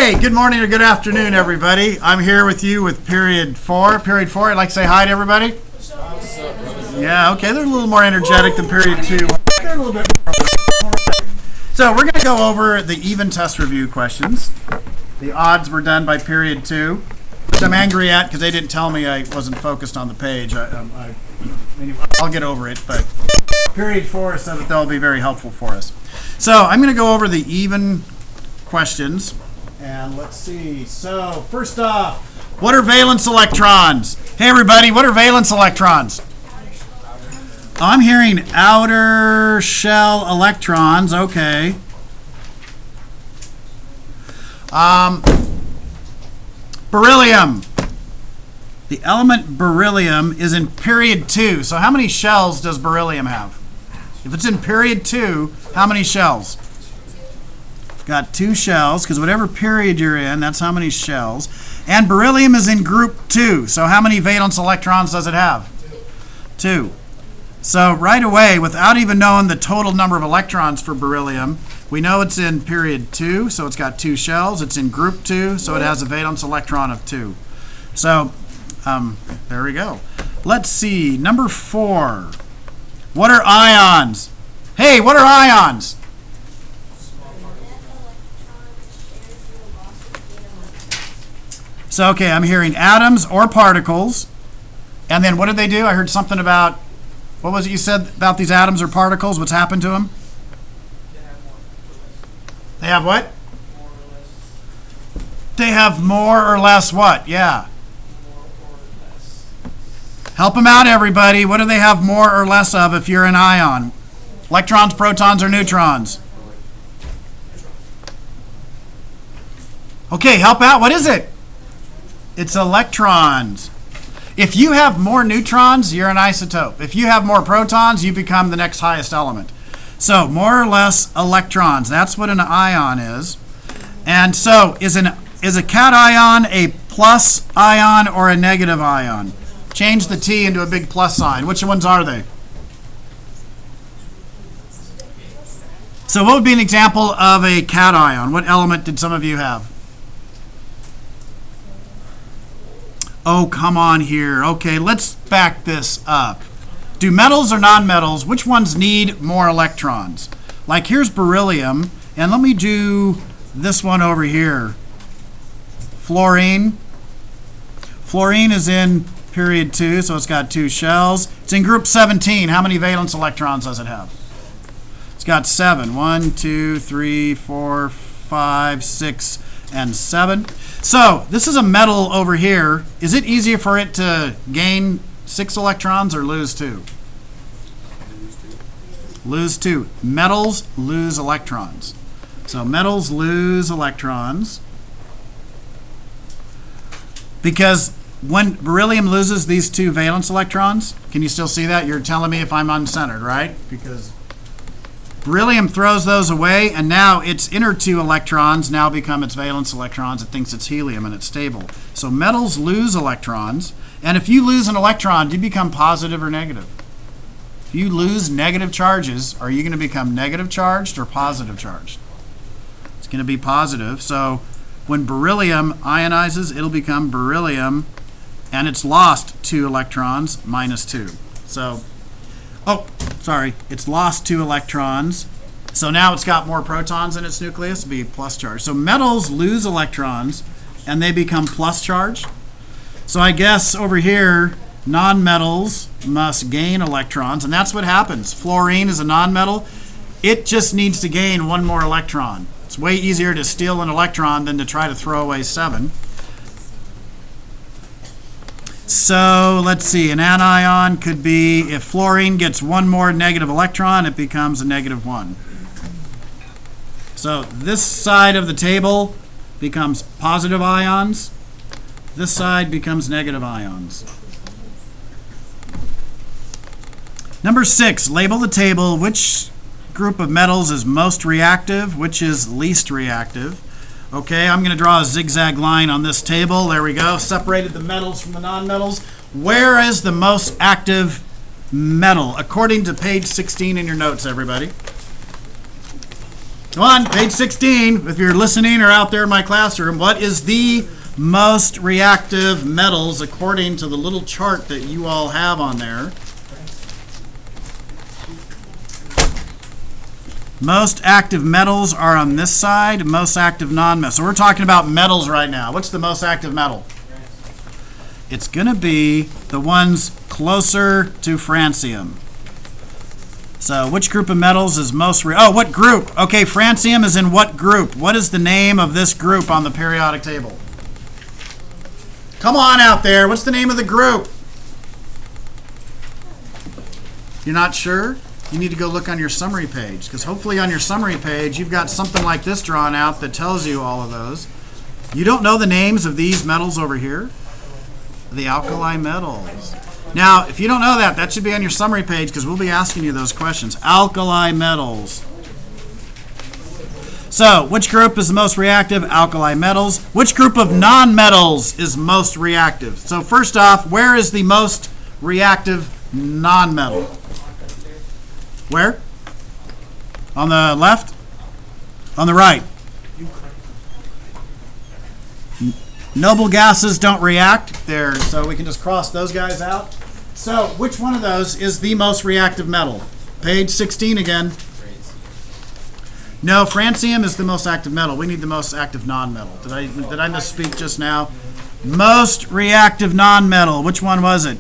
Hey, good morning or good afternoon, everybody. I'm here with you with period 4. Period 4, I'd like to say hi to everybody. Yeah, okay, they're a little more energetic than period 2. They're a little bit more. So we're going to go over the even test review questions. The odds were done by period 2, which I'm angry at because they didn't tell me I wasn't focused on the page. I'll get over it, but period 4 said that they'll be very helpful for us. So I'm going to go over the even questions. And let's see. So first off, what are valence electrons? Hey everybody, what are valence electrons? I'm hearing outer shell electrons. Okay. Beryllium. The element beryllium is in period 2. So how many shells does beryllium have? If it's in period 2, how many shells? Got 2 shells, because whatever period you're in, that's how many shells. And beryllium is in group 2. So how many valence electrons does it have? 2. So right away, without even knowing the total number of electrons for beryllium, we know it's in period 2, so it's got 2 shells. It's in group 2, so it has a valence electron of 2. So there we go. Let's see, number 4. What are ions? Hey, what are ions? So, okay, I'm hearing atoms or particles. And then what did they do? I heard something about, what was it you said about these atoms or particles? What's happened to them? They have what? They have more or less what? Yeah. Help them out, everybody. What do they have more or less of if you're an ion? Electrons, protons, or neutrons? Okay, help out. What is it? It's electrons. If you have more neutrons, you're an isotope. If you have more protons, you become the next highest element. So more or less electrons. That's what an ion is. And so is a cation a plus ion or a negative ion? Change the T into a big plus sign. Which ones are they? So what would be an example of a cation? What element did some of you have? Oh, come on here. Okay, let's back this up. Do metals or nonmetals, which ones need more electrons? Like here's beryllium, and let me do this one over here. Fluorine. Fluorine is in period 2, so it's got 2 shells. It's in group 17. How many valence electrons does it have? It's got 7. 1, 2, 3, 4, 5, 6, and 7. So this is a metal over here. Is it easier for it to gain 6 electrons or lose 2? Lose 2. Metals lose electrons. So metals lose electrons because when beryllium loses these 2 valence electrons, can you still see that? You're telling me if I'm uncentered, right? Because beryllium throws those away, and now its inner 2 electrons now become its valence electrons. It thinks it's helium, and it's stable. So metals lose electrons, and if you lose an electron, do you become positive or negative? If you lose negative charges, are you going to become negative charged or positive charged? It's going to be positive. So when beryllium ionizes, it'll become beryllium, and it's lost 2 electrons, minus 2. So it's lost 2 electrons. So now it's got more protons in its nucleus, it'll be plus charge. So metals lose electrons and they become plus charged. So I guess over here, nonmetals must gain electrons, and that's what happens. Fluorine is a nonmetal. It just needs to gain 1 more electron. It's way easier to steal an electron than to try to throw away 7. So let's see, an anion could be, if fluorine gets 1 more negative electron, it becomes a negative 1. So this side of the table becomes positive ions. This side becomes negative ions. Number 6, label the table. Which group of metals is most reactive? Which is least reactive? Okay, I'm going to draw a zigzag line on this table. There we go. Separated the metals from the nonmetals. Where is the most active metal? According to page 16 in your notes, everybody. Come on, page 16. If you're listening or out there in my classroom, what is the most reactive metals according to the little chart that you all have on there? Most active metals are on this side, most active non-metals. So we're talking about metals right now. What's the most active metal? It's going to be the ones closer to francium. So which group of metals is most what group? Okay, francium is in what group? What is the name of this group on the periodic table? Come on out there. What's the name of the group? You're not sure? You need to go look on your summary page, because hopefully on your summary page you've got something like this drawn out that tells you all of those. You don't know the names of these metals over here? The alkali metals. Now, if you don't know that, that should be on your summary page, because we'll be asking you those questions. Alkali metals. So, which group is the most reactive? Alkali metals. Which group of non-metals is most reactive? So, first off, where is the most reactive non-metal? Where? On the left? On the right? Noble gases don't react there, so we can just cross those guys out. So, which one of those is the most reactive metal? Page 16 again. No, francium is the most active metal. We need the most active non-metal. Did I misspeak just now? Most reactive non-metal. Which one was it?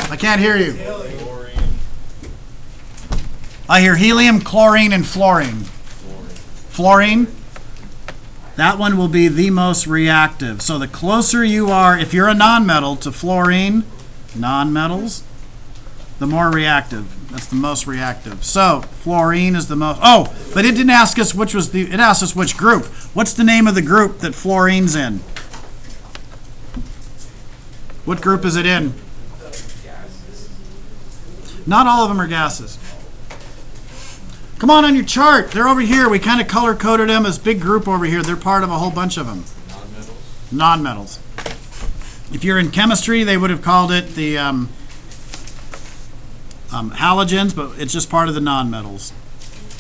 I can't hear you. I hear helium, chlorine, and fluorine. Fluorine? That one will be the most reactive. So the closer you are, if you're a nonmetal, to fluorine, nonmetals, the more reactive. That's the most reactive. So fluorine is the most. Oh, but it didn't ask us which was the. It asked us which group. What's the name of the group that fluorine's in? What group is it in? Not all of them are gases. Come on your chart. They're over here. We kind of color-coded them as big group over here. They're part of a whole bunch of them. Non-metals. If you're in chemistry, they would have called it the halogens, but it's just part of the non-metals.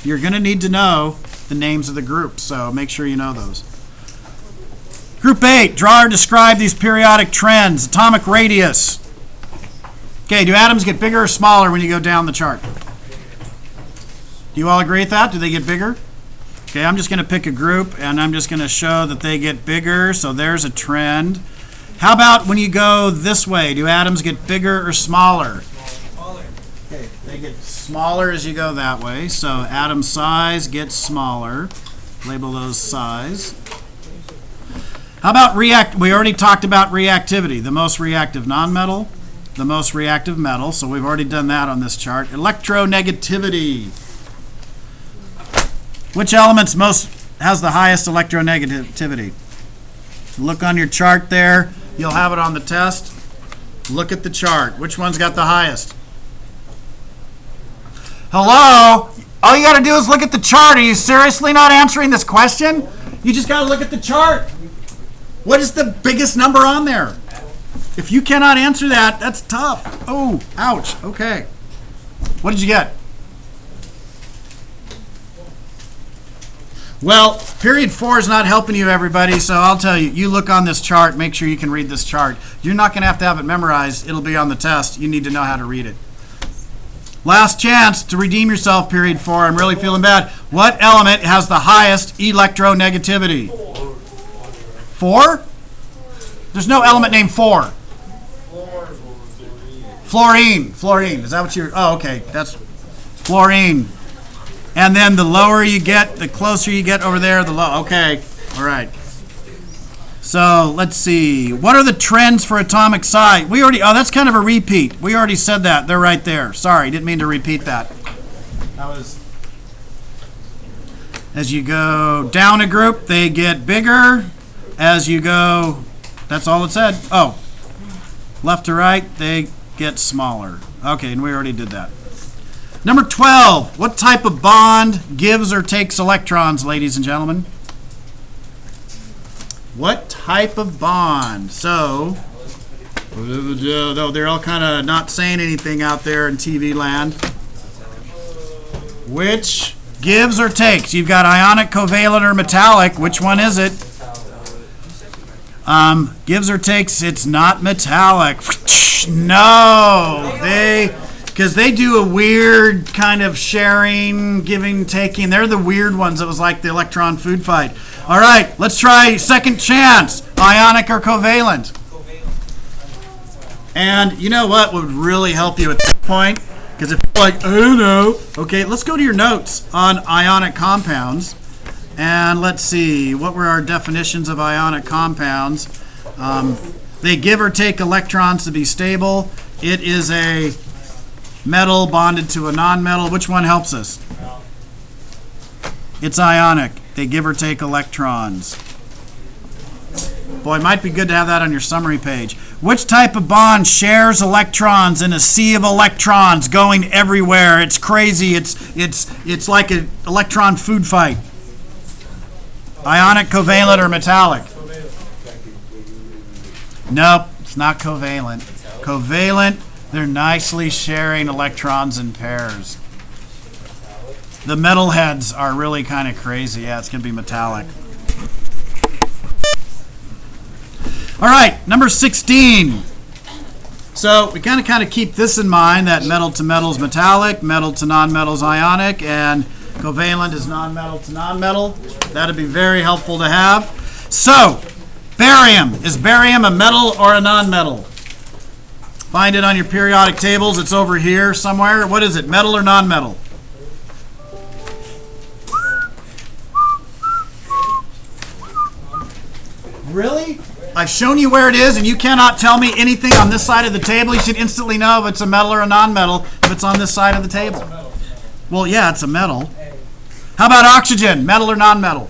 You're going to need to know the names of the groups, so make sure you know those. Group 8, draw or describe these periodic trends. Atomic radius. Okay, do atoms get bigger or smaller when you go down the chart? Do you all agree with that? Do they get bigger? Okay, I'm just going to pick a group, and I'm just going to show that they get bigger, so there's a trend. How about when you go this way? Do atoms get bigger or smaller? Smaller. Okay, they get smaller as you go that way, so atom size gets smaller. Label those size. How about react? We already talked about reactivity. The most reactive nonmetal, the most reactive metal, so we've already done that on this chart. Electronegativity. Which element's has the highest electronegativity? Look on your chart there. You'll have it on the test. Look at the chart. Which one's got the highest? Hello? All you got to do is look at the chart. Are you seriously not answering this question? You just got to look at the chart. What is the biggest number on there? If you cannot answer that, that's tough. Oh, ouch. Okay. What did you get? Well, period 4 is not helping you, everybody, so I'll tell you, you look on this chart, make sure you can read this chart. You're not going to have it memorized. It'll be on the test. You need to know how to read it. Last chance to redeem yourself, period 4. I'm really feeling bad. What element has the highest electronegativity? 4? There's no element named 4. Fluorine. Fluorine. Is that what you're... Oh, okay. That's fluorine. And then the lower you get, the closer you get over there, the low. Okay, all right. So let's see. What are the trends for atomic size? We already. Oh, that's kind of a repeat. We already said that. They're right there. Sorry, didn't mean to repeat that. That was. As you go down a group, they get bigger. As you go, that's all it said. Oh, left to right, they get smaller. Okay, and we already did that. Number 12, what type of bond gives or takes electrons, ladies and gentlemen? What type of bond? So, though they're all kind of not saying anything out there in TV land. Which Gives or takes? You've got ionic, covalent, or metallic. Which one is it? Gives or takes? It's not metallic. No, because they do a weird kind of sharing, giving, taking. They're the weird ones. It was like the electron food fight. All right, let's try second chance. Ionic or covalent? And you know what would really help you at this point? Because if you're like, I don't know. Okay, let's go to your notes on ionic compounds. And let's see, what were our definitions of ionic compounds? They give or take electrons to be stable. It is a metal bonded to a nonmetal. Which one helps us? It's ionic. They give or take electrons. Boy, it might be good to have that on your summary page. Which type of bond shares electrons in a sea of electrons going everywhere? It's crazy. It's like an electron food fight. Ionic, covalent, or metallic? Nope, it's not covalent. Covalent, they're nicely sharing electrons in pairs. The metal heads are really kind of crazy. Yeah, it's going to be metallic. All right, number 16. So we kind of keep this in mind, that metal to metal is metallic, metal to nonmetal is ionic, and covalent is nonmetal to nonmetal. That would be very helpful to have. So, barium. Is barium a metal or a nonmetal? Find it on your periodic tables. It's over here somewhere. What is it, metal or nonmetal? Really? I've shown you where it is, and you cannot tell me anything on this side of the table. You should instantly know if it's a metal or a nonmetal if it's on this side of the table. Well, yeah, it's a metal. How about oxygen? Metal or nonmetal?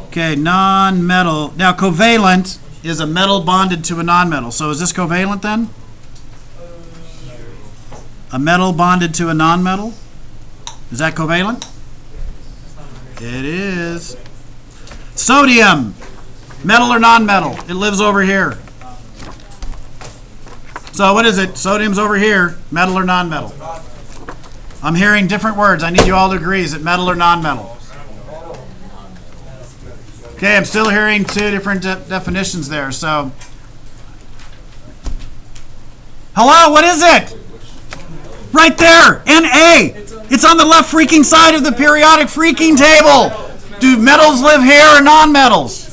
Okay, non-metal. Now, covalent is a metal bonded to a nonmetal. So is this covalent then? A metal bonded to a nonmetal? Is that covalent? It is. Sodium. Metal or nonmetal? It lives over here. So what is it? Sodium's over here. Metal or nonmetal? I'm hearing different words. I need you all to agree. Is it metal or nonmetal? Okay, I'm still hearing two different definitions there. So, hello, what is it? Right there, Na. It's on the left freaking side of the periodic freaking table. Do metals live here or nonmetals?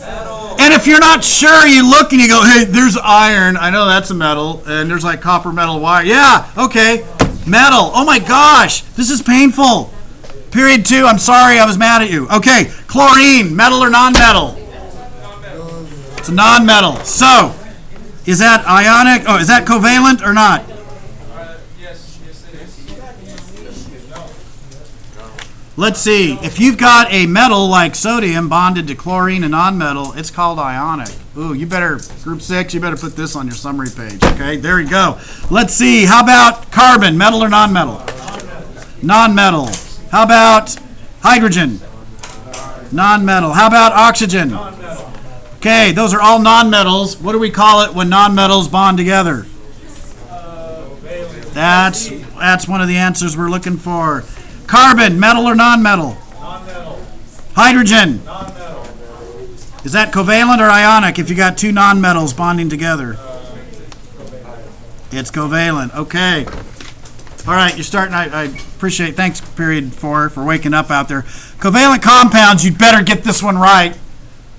And if you're not sure, you look and you go, hey, there's iron. I know that's a metal. And there's like copper metal wire. Yeah, okay. Metal. Oh my gosh, this is painful. Period 2, I'm sorry, I was mad at you. Okay, chlorine, metal or non-metal? It's a non-metal. So, is that ionic? Oh, is that covalent or not? Yes, it is. Let's see. If you've got a metal like sodium bonded to chlorine and non-metal, it's called ionic. Ooh, you better, group 6, you better put this on your summary page. Okay, there you go. Let's see. How about carbon, metal or non-metal? Non-metal. How about hydrogen? Non-metal. How about oxygen? Okay, those are all non-metals. What do we call it when non-metals bond together? That's one of the answers we're looking for. Carbon, metal or non-metal? Non-metal. Hydrogen? Non-metal. Is that covalent or ionic if you got two non-metals bonding together? It's covalent. Okay. All right, you're starting. I appreciate. Thanks, period 4, for waking up out there. Covalent compounds. You'd better get this one right,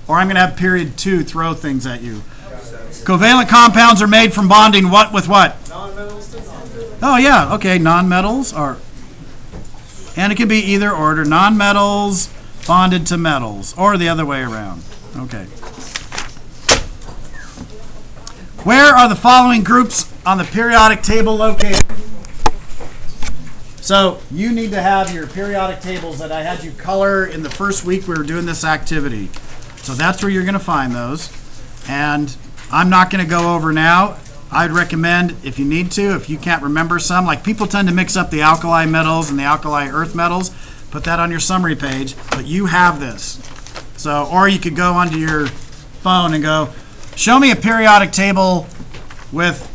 or I'm going to have period 2 throw things at you. Covalent compounds are made from bonding what with what? Non-metals to non-metals. Oh yeah. Okay. Non-metals are, and it can be either order. Non-metals bonded to metals, or the other way around. Okay. Where are the following groups on the periodic table located? So you need to have your periodic tables that I had you color in the first week we were doing this activity. So that's where you're going to find those. And I'm not going to go over now. I'd recommend, if you need to, if you can't remember some, like people tend to mix up the alkali metals and the alkali earth metals, put that on your summary page, but you have this. So, or you could go onto your phone and go, show me a periodic table with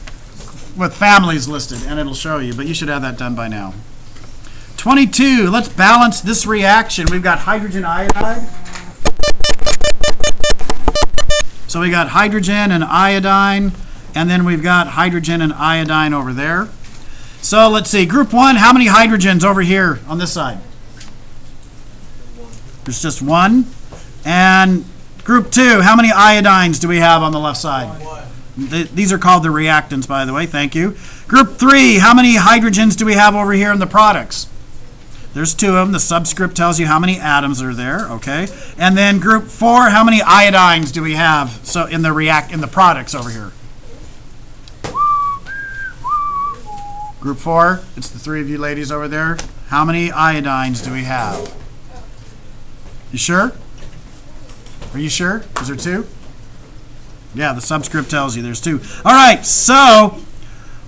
families listed, and it'll show you, but you should have that done by now. 22, let's balance this reaction. We've got hydrogen iodide. So we got hydrogen and iodine, and then we've got hydrogen and iodine over there. So let's see, group 1, how many hydrogens over here on this side? There's just 1. And group 2, how many iodines do we have on the left side? These are called the reactants, by the way. Thank you. Group 3, how many hydrogens do we have over here in the products? There's 2 of them. The subscript tells you how many atoms are there. Okay. And then group 4, how many iodines do we have? So in the products over here. Group 4, it's the 3 of you ladies over there. How many iodines do we have? You sure? Are you sure? Is there 2? Yeah, the subscript tells you there's 2. All right, so,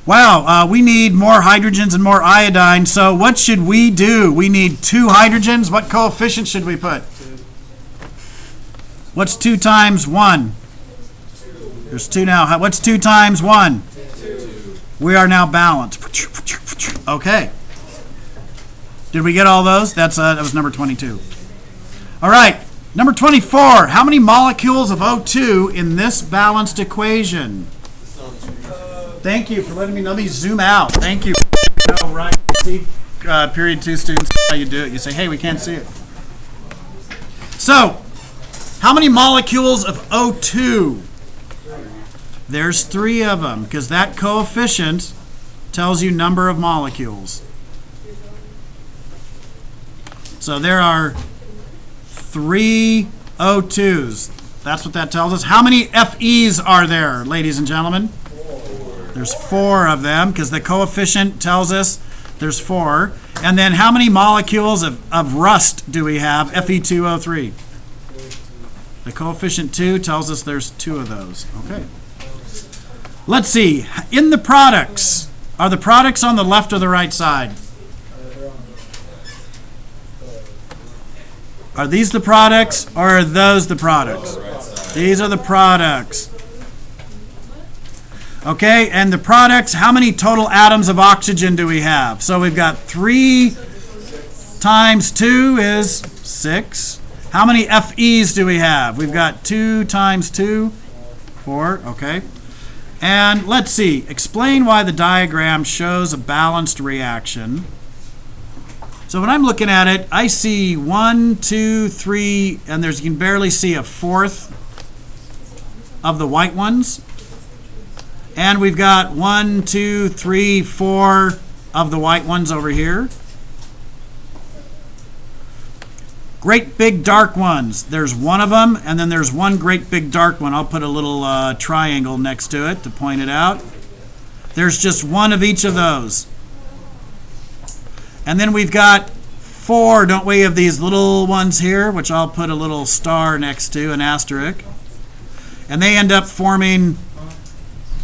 wow, we need more hydrogens and more iodine. So what should we do? We need 2 hydrogens. What coefficient should we put? 2. What's 2 times 1? 2. There's 2 now. What's 2 times 1? 2. We are now balanced. Okay. Did we get all those? That was number 22. All right. Number 24, how many molecules of O2 in this balanced equation? Thank you for letting me know. Let me zoom out. Thank you. No, right. See, period 2 students, how you do it. You say, hey, we can't see it. So, how many molecules of O2? There's 3 of them, because that coefficient tells you number of molecules. So there are 3 O2s. That's what that tells us. How many FEs are there, ladies and gentlemen? 4. There's 4 of them, because the coefficient tells us there's 4. And then how many molecules of rust do we have? Fe2O3. The coefficient 2 tells us there's 2 of those. Okay. Let's see. In the products, are the products on the left or the right side? Are these the products, or are those the products? These are the products. Okay, and the products, how many total atoms of oxygen do we have? So we've got 3 times 2 is 6. How many FEs do we have? We've got 2 times 2, 4, okay. And let's see, explain why the diagram shows a balanced reaction. So when I'm looking at it, I see 1, 2, 3, and you can barely see a 4th of the white ones. And we've got 1, 2, 3, 4 of the white ones over here. Great big dark ones. There's 1 of them, and then there's 1 great big dark one. I'll put a little triangle next to it to point it out. There's just 1 of each of those. And then we've got 4, don't we, of these little ones here, which I'll put a little star next to, an asterisk. And they end up forming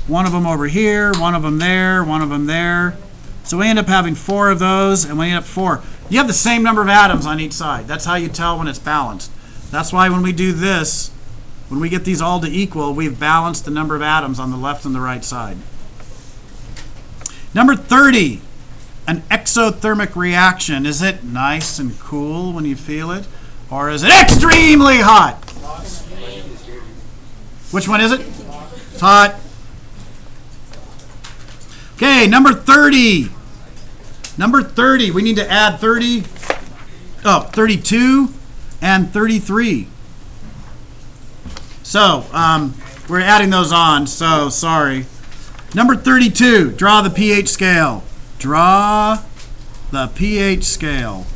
1 of them over here, 1 of them there, 1 of them there. So we end up having 4 of those, and we end up 4. You have the same number of atoms on each side. That's how you tell when it's balanced. That's why when we do this, when we get these all to equal, we've balanced the number of atoms on the left and the right side. Number 30. An exothermic reaction. Is it nice and cool when you feel it? Or is it extremely hot? Which one is it? It's hot. Okay, number 30. Number 30. We need to add 32 and 33. So, we're adding those on, so sorry. Number 32. Draw the pH scale. Draw the pH scale.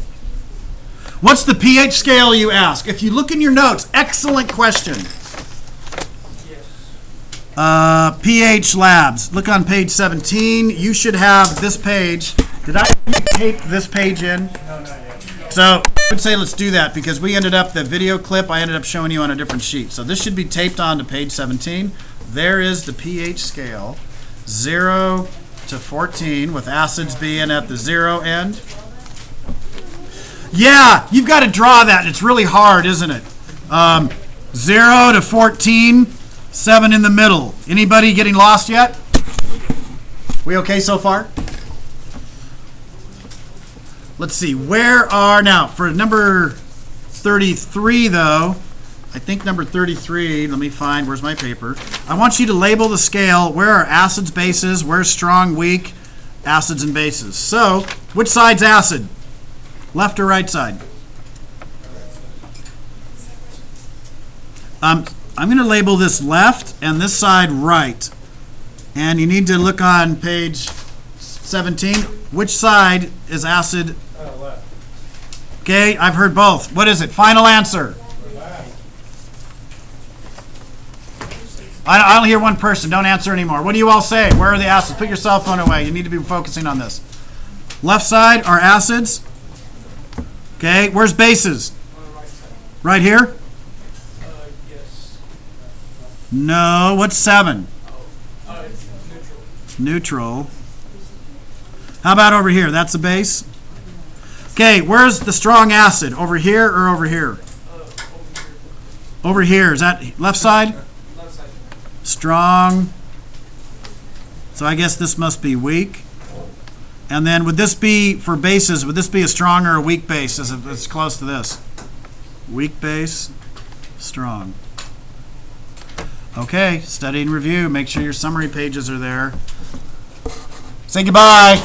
What's the pH scale, you ask? If you look in your notes, excellent question. pH labs. Look on page 17. You should have this page. Did I tape this page in? No, not yet. So I would say let's do that because we ended up, the video clip, I ended up showing you on a different sheet. So this should be taped on to page 17. There is the pH scale. 0 to 14 with acids being at the 0 end. Yeah, you've got to draw that. It's really hard, isn't it? 0 to 14, 7 in the middle. Anybody getting lost yet? We okay so far? Let's see, where are, now, for number 33, though, I think number 33, let me find, where's my paper? I want you to label the scale. Where are acids, bases? Where's strong, weak, acids, and bases? So, which side's acid? Left or right side? I'm going to label this left and this side right. And you need to look on page 17. Which side is acid? Left. Okay, I've heard both. What is it? Final answer. I only hear one person. Don't answer anymore. What do you all say? Where are the acids? Put your cell phone away. You need to be focusing on this. Left side are acids. Okay, where's bases? Right side. Right here? Yes. No. What's 7? It's neutral. Neutral. How about over here? That's a base? Okay, where's the strong acid? Over here or over here? Over here. Over here. Is that left side? Left side. Strong. So I guess this must be weak. And then would this be, for bases, would this be a strong or a weak base as it's close to this? Weak base, strong. Okay, study and review. Make sure your summary pages are there. Say goodbye.